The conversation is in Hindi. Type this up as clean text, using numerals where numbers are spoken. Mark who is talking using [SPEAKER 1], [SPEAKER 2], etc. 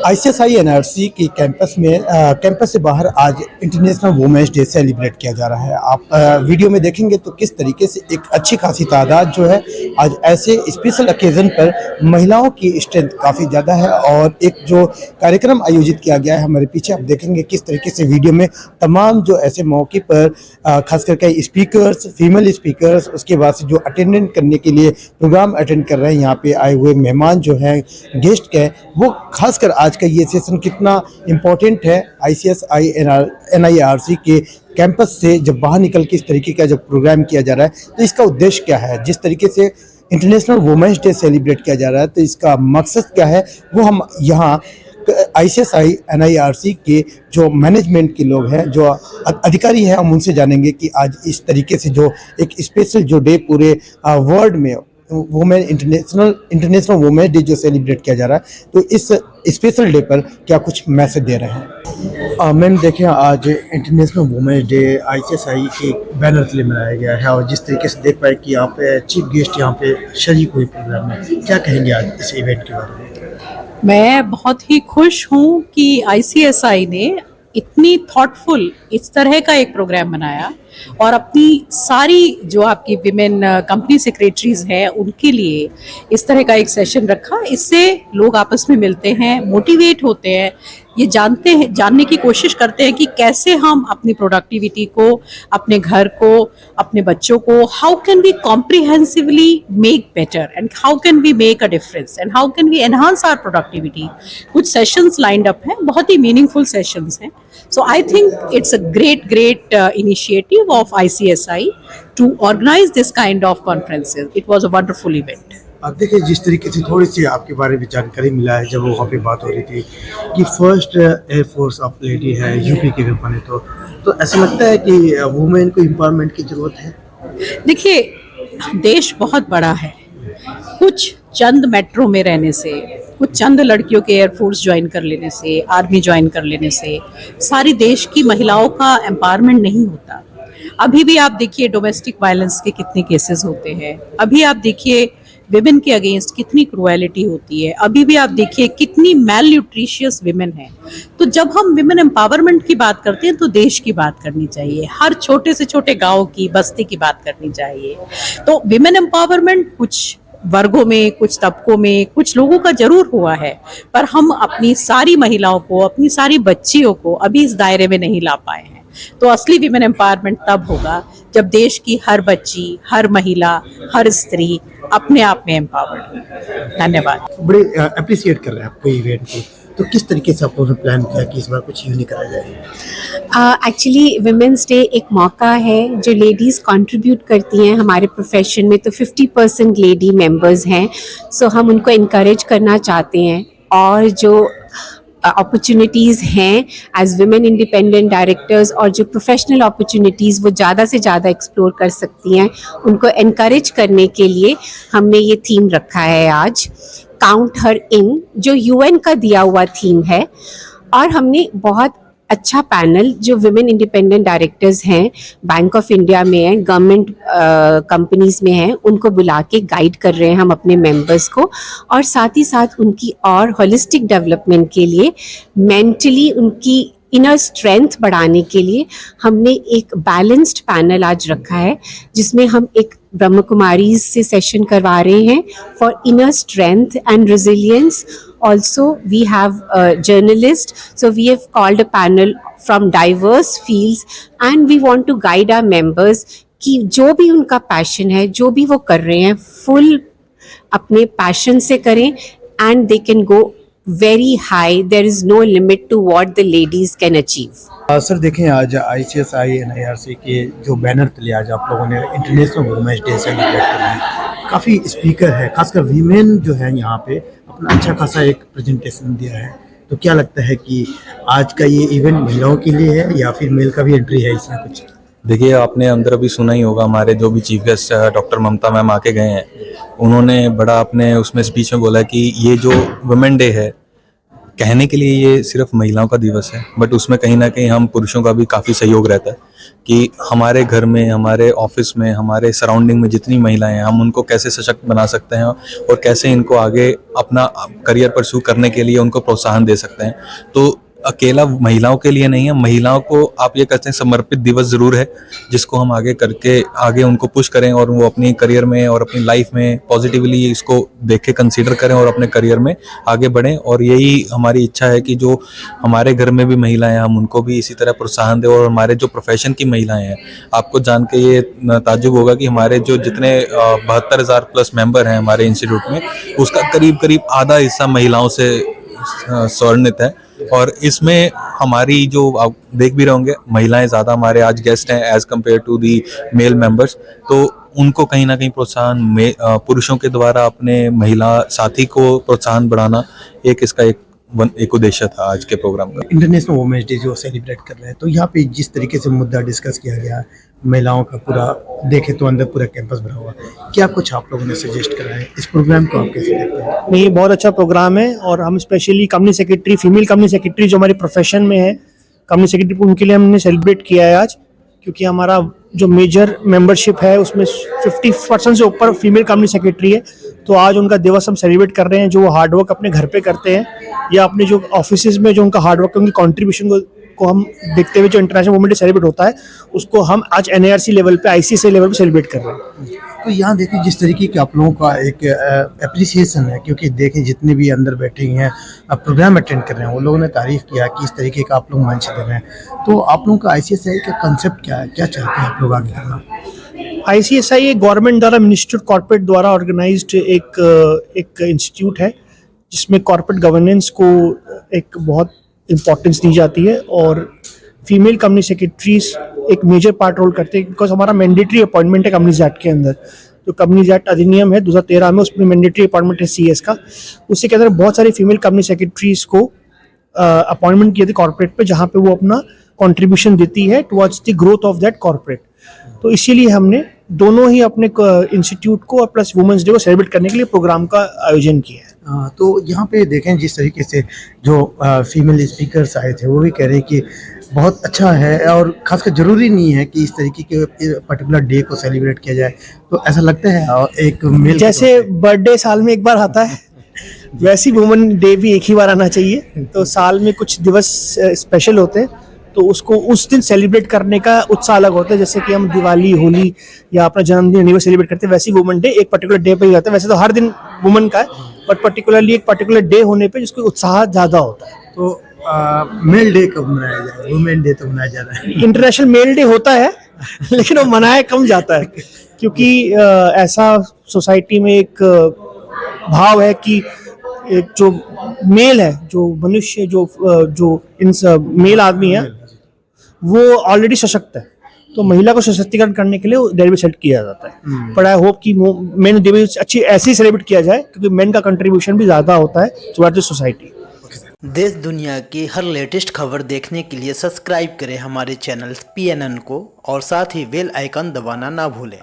[SPEAKER 1] आईसीएसआई एनआरसी की कैंपस से बाहर आज इंटरनेशनल वुमेन्स डे सेलिब्रेट किया जा रहा है। आप वीडियो में देखेंगे तो किस तरीके से एक अच्छी खासी तादाद जो है आज ऐसे स्पेशल ओकेजन पर महिलाओं की स्ट्रेंथ काफ़ी ज़्यादा है। और एक जो कार्यक्रम आयोजित किया गया है हमारे पीछे, आप देखेंगे किस तरीके से वीडियो में तमाम जो ऐसे मौके पर खास करके स्पीकर्स, फीमेल स्पीकर्स, उसके बाद से जो अटेंडेंट करने के लिए प्रोग्राम अटेंड कर रहे हैं, यहाँ पे आए हुए मेहमान जो हैं, गेस्ट के, वो खासकर आज का ये सेशन कितना इम्पोर्टेंट है। आईसीएसआई एनआईआरसी के कैंपस से जब बाहर निकल के इस तरीके का जब प्रोग्राम किया जा रहा है तो इसका उद्देश्य क्या है। जिस तरीके से इंटरनेशनल वुमेन्स डे सेलिब्रेट किया जा रहा है तो इसका मकसद क्या है, वो हम यहाँ आईसीएसआई एनआईआरसी के जो मैनेजमेंट के लोग हैं, जो अधिकारी हैं, हम उनसे जानेंगे कि आज इस तरीके से जो एक स्पेशल जो डे पूरे वर्ल्ड में वुमेन इंटरनेशनल वुमेन डे जो सेलिब्रेट किया जा रहा है, तो इस स्पेशल डे पर क्या कुछ मैसेज दे रहे हैं। मैम देखिए, आज इंटरनेशनल वुमेन डे आईसीएसआई के बैनर तले मनाया गया है और जिस तरीके से देख पाए कि आप चीफ गेस्ट यहाँ पे शरीक हुए प्रोग्राम में, क्या कहेंगे आज इस इवेंट के बारे में।
[SPEAKER 2] मैं बहुत ही खुश हूँ कि आईसीएसआई ने इतनी थॉटफुल इस तरह का एक प्रोग्राम बनाया और अपनी सारी जो आपकी विमेन कंपनी सेक्रेटरीज हैं उनके लिए इस तरह का एक सेशन रखा। इससे लोग आपस में मिलते हैं, मोटिवेट होते हैं, ये जानने की कोशिश करते हैं कि कैसे हम अपनी प्रोडक्टिविटी को, अपने घर को, अपने बच्चों को, how can we comprehensively make better and how can we make a difference and how can we enhance our productivity. कुछ सेशंस लाइंड अप हैं, बहुत ही मीनिंगफुल सेशंस हैं। So I think it's a great initiative of ICSI to organize this kind of conferences. It was a wonderful event.
[SPEAKER 1] अब देखिए, जिस तरीके से थोड़ी सी आपके बारे में जानकारी मिला है जब वहाँ पे बात हो रही थी कि फर्स्ट एयरफोर्स ऑफ लेडी है यूपी के रूप में, तो ऐसा लगता है कि वुमेन को एम्पावरमेंट की जरूरत है।
[SPEAKER 2] देखिए, देश बहुत बड़ा है। कुछ चंद मेट्रो में रहने से, कुछ चंद लड़कियों के एयरफोर्स ज्वाइन कर लेने से, आर्मी ज्वाइन कर लेने से सारी देश की महिलाओं का एम्पावरमेंट नहीं होता। अभी भी आप देखिए डोमेस्टिक वायलेंस के कितने केसेस होते हैं, अभी आप देखिए विमेन के अगेंस्ट कितनी क्रुएलिटी होती है, अभी भी आप देखिए कितनी मैल न्यूट्रिशियस विमेन है। तो जब हम विमेन एम्पावरमेंट की बात करते हैं तो देश की बात करनी चाहिए, हर छोटे से छोटे गांव की, बस्ती की बात करनी चाहिए। तो विमेन एम्पावरमेंट कुछ वर्गों में, कुछ तबकों में, कुछ लोगों का जरूर हुआ है, पर हम अपनी सारी महिलाओं को, अपनी सारी बच्चियों को अभी इस दायरे में नहीं ला पाए हैं। तो असली विमेन एम्पावरमेंट तब होगा जब देश की हर बच्ची, हर महिला, हर स्त्री अपने आप में एम्पावर्ड हो। धन्यवाद।
[SPEAKER 1] बड़े अप्रिशिएट कर रहे हैं आपको इवेंट को, तो किस तरीके से आप लोगों ने प्लान किया कि इस बार कुछ यूनिक करा जाए।
[SPEAKER 3] एक्चुअली विमेंस डे एक मौका है जो लेडीज़ कंट्रीब्यूट करती हैं हमारे प्रोफेशन में, तो 50% लेडी मेंबर्स हैं। सो हम उनको इनकरेज करना चाहते हैं और जो अपॉर्चुनिटीज़ हैं एज विमेन इंडिपेंडेंट डायरेक्टर्स और जो प्रोफेशनल अपॉर्चुनिटीज़ वो ज़्यादा से ज़्यादा एक्सप्लोर कर सकती हैं, उनको इनकरेज करने के लिए हमने ये थीम रखा है आज, काउंट हर इन, जो यूएन का दिया हुआ थीम है। और हमने बहुत अच्छा पैनल जो विमेन इंडिपेंडेंट डायरेक्टर्स हैं, बैंक ऑफ इंडिया में हैं, गवर्नमेंट कंपनीज में हैं, उनको बुला के गाइड कर रहे हैं हम अपने मेंबर्स को। और साथ ही साथ उनकी और होलिस्टिक डेवलपमेंट के लिए, मेंटली उनकी इनर स्ट्रेंथ बढ़ाने के लिए हमने एक बैलेंस्ड पैनल आज रखा है, जिसमें हम एक ब्रह्म कुमारी से सेशन करवा रहे हैं for inner strength and resilience. Also we have journalists, so we have called a panel from diverse fields and we want to guide our members कि जो भी उनका पैशन है, जो भी वो कर रहे हैं, फुल अपने पैशन से करें and they can go very high. There is no limit to what the ladies can achieve.
[SPEAKER 1] Sir देखें, आज आईसीएसआई एनआईआरसी के जो बैनर तले आज आप लोगों ने इंटरनेशनल वुमेन्स डे सेलिब्रेट कर है, काफ़ी स्पीकर है, खासकर वीमेन जो है यहाँ पे अपना अच्छा खासा एक प्रेजेंटेशन दिया है। तो क्या लगता है कि आज का ये इवेंट महिलाओं के लिए है या फिर मेल का भी एंट्री है इसमें कुछ?
[SPEAKER 4] देखिए, आपने अंदर अभी सुना ही होगा, हमारे जो भी चीफ गेस्ट डॉक्टर ममता मैम आके गए हैं, उन्होंने बड़ा अपने उसमें स्पीच में बोला कि ये जो वुमेन डे है कहने के लिए ये सिर्फ महिलाओं का दिवस है, बट उसमें कहीं ना कहीं हम पुरुषों का भी काफ़ी सहयोग रहता है कि हमारे घर में, हमारे ऑफिस में, हमारे सराउंडिंग में जितनी महिलाएं हैं, हम उनको कैसे सशक्त बना सकते हैं और कैसे इनको आगे अपना करियर परस्यू करने के लिए उनको प्रोत्साहन दे सकते हैं। तो अकेला महिलाओं के लिए नहीं है, महिलाओं को आप ये कहते हैं समर्पित दिवस ज़रूर है, जिसको हम आगे करके आगे उनको पुश करें और वो अपनी करियर में और अपनी लाइफ में पॉजिटिवली इसको देख के कंसीडर करें और अपने करियर में आगे बढ़ें। और यही हमारी इच्छा है कि जो हमारे घर में भी महिलाएं हैं, हम उनको भी इसी तरह प्रोत्साहन दें। और हमारे जो प्रोफेशन की महिलाएं हैं, आपको जान के ये ताज्जुब होगा कि हमारे जो जितने 72,000 प्लस मेंबर हैं हमारे इंस्टीट्यूट में, उसका करीब करीब आधा हिस्सा महिलाओं से स्वर्णित है। और इसमें हमारी जो आप देख भी रहे होंगे, महिलाएं ज़्यादा हमारे आज गेस्ट हैं as compare to the male members. तो उनको कहीं ना कहीं प्रोत्साहन पुरुषों के द्वारा अपने महिला साथी को प्रोत्साहन बढ़ाना एक इसका एक उद्देश्य था आज के प्रोग्राम का।
[SPEAKER 1] इंटरनेशनल वुमेन्स डे जो सेलिब्रेट कर रहे हैं, तो यहाँ पे जिस तरीके से मुद्दा डिस्कस किया गया है, महिलाओं का पूरा देखे तो अंदर पूरा कैंपस भरा हुआ, क्या कुछ आप लोगों ने सजेस्ट करा है इस प्रोग्राम को, आप कैसे देखते हैं?
[SPEAKER 5] नहीं, ये बहुत अच्छा प्रोग्राम है और हम specially company secretary, female company secretary जो हमारी प्रोफेशन में है, कंपनी सेक्रेटरी, उनके लिए हमने सेलिब्रेट किया है आज, क्योंकि हमारा जो मेजर मेंबरशिप है उसमें 50% से ऊपर फीमेल कंपनी सेक्रेटरी है। तो आज उनका दिवस हम सेलिब्रेट कर रहे हैं, जो वो हार्डवर्क अपने घर पे करते हैं या अपने जो ऑफिस में जो उनका हार्डवर्क, उनकी कॉन्ट्रीब्यूशन को हम देखते हुए जो इंटरनेशनल वुमेन डे सेलिब्रेट होता है उसको हम आज NIRC लेवल पे, ICSI लेवल पे सेलिब्रेट कर रहे हैं।
[SPEAKER 1] तो यहाँ देखिए जिस तरीके के आप लोगों का एक अप्रिसिएशन है, क्योंकि देखें जितने भी अंदर बैठे हैं अब प्रोग्राम अटेंड कर रहे हैं, वो लोगों ने तारीफ किया कि इस तरीके का आप लोग मंच दे रहे हैं। तो आप लोगों का ICSI का कंसेप्ट क्या है, क्या चाहते हैं आप लोग आगे करना?
[SPEAKER 5] ICSI एक गवर्नमेंट द्वारा, मिनिस्ट्री कॉर्पोरेट द्वारा ऑर्गेनाइज्ड एक इंस्टीट्यूट है जिसमें कॉर्पोरेट गवर्नेंस को एक बहुत इम्पोर्टेंस दी जाती है और फीमेल कंपनी सेक्रेटरीज एक मेजर पार्ट रोल करते हैं, बिकॉज हमारा मैंडेटरी अपॉइंटमेंट है कंपनीज एक्ट के अंदर। जो कंपनीज एक्ट अधिनियम है 2013 में, उसमें मैंडेटरी अपॉइंटमेंट है CS का, उसी के अंदर बहुत सारी फीमेल कंपनी सेक्रेटरीज को अपॉइंटमेंट किए थे कॉर्पोरेट पे, जहाँ पे वो अपना कंट्रीब्यूशन देती है towards the growth of that corporate. तो इसीलिए हमने दोनों ही अपने इंस्टीट्यूट को और प्लस वुमेन्स डे को सेलिब्रेट करने के लिए प्रोग्राम का आयोजन किया है।
[SPEAKER 1] तो यहाँ पे देखें जिस तरीके से जो फीमेल स्पीकर्स आए थे, वो भी कह रहे हैं कि बहुत अच्छा है और खासकर ज़रूरी नहीं है कि इस तरीके के पर्टिकुलर डे को सेलिब्रेट किया जाए। तो ऐसा लगता है और एक मेल
[SPEAKER 5] जैसे बर्थडे साल में एक बार आता है, वैसे ही वुमेन डे भी एक ही बार आना चाहिए। तो साल में कुछ दिवस स्पेशल होते हैं, तो उसको उस दिन सेलिब्रेट करने का उत्साह अलग होता है। जैसे कि हम दिवाली, होली या अपना जन्मदिन एनिवर्सरी सेलिब्रेट करते हैं, वैसे ही वुमेन डे एक पर्टिकुलर डे पे ही आता है। वैसे तो हर दिन वुमेन का है, बट पर्टिकुलरली एक पर्टिकुलर डे होने पे जिसको उत्साह ज़्यादा होता है।
[SPEAKER 1] तो मेल डे कब मनाया जाए? वुमेन डे तो मनाया जा रहा है।
[SPEAKER 5] इंटरनेशनल मेल डे होता है लेकिन वो मनाया कम जाता है, क्योंकि ऐसा सोसाइटी में एक भाव है कि एक जो मेल है, जो मनुष्य, जो इन मेल आदमी है, वो ऑलरेडी सशक्त है। तो महिला को सशक्तिकरण करने के लिए डे भी सेट किया जाता है। पर आई होप कि मेन डे भी अच्छी ऐसे ही सेलिब्रेट किया जाए, क्योंकि मेन का कंट्रीब्यूशन भी ज़्यादा होता है टुवर्ड्स द सोसाइटी।
[SPEAKER 6] देश दुनिया की हर लेटेस्ट खबर देखने के लिए सब्सक्राइब करें हमारे चैनल PNN को और साथ ही बेल आइकन दबाना ना भूलें।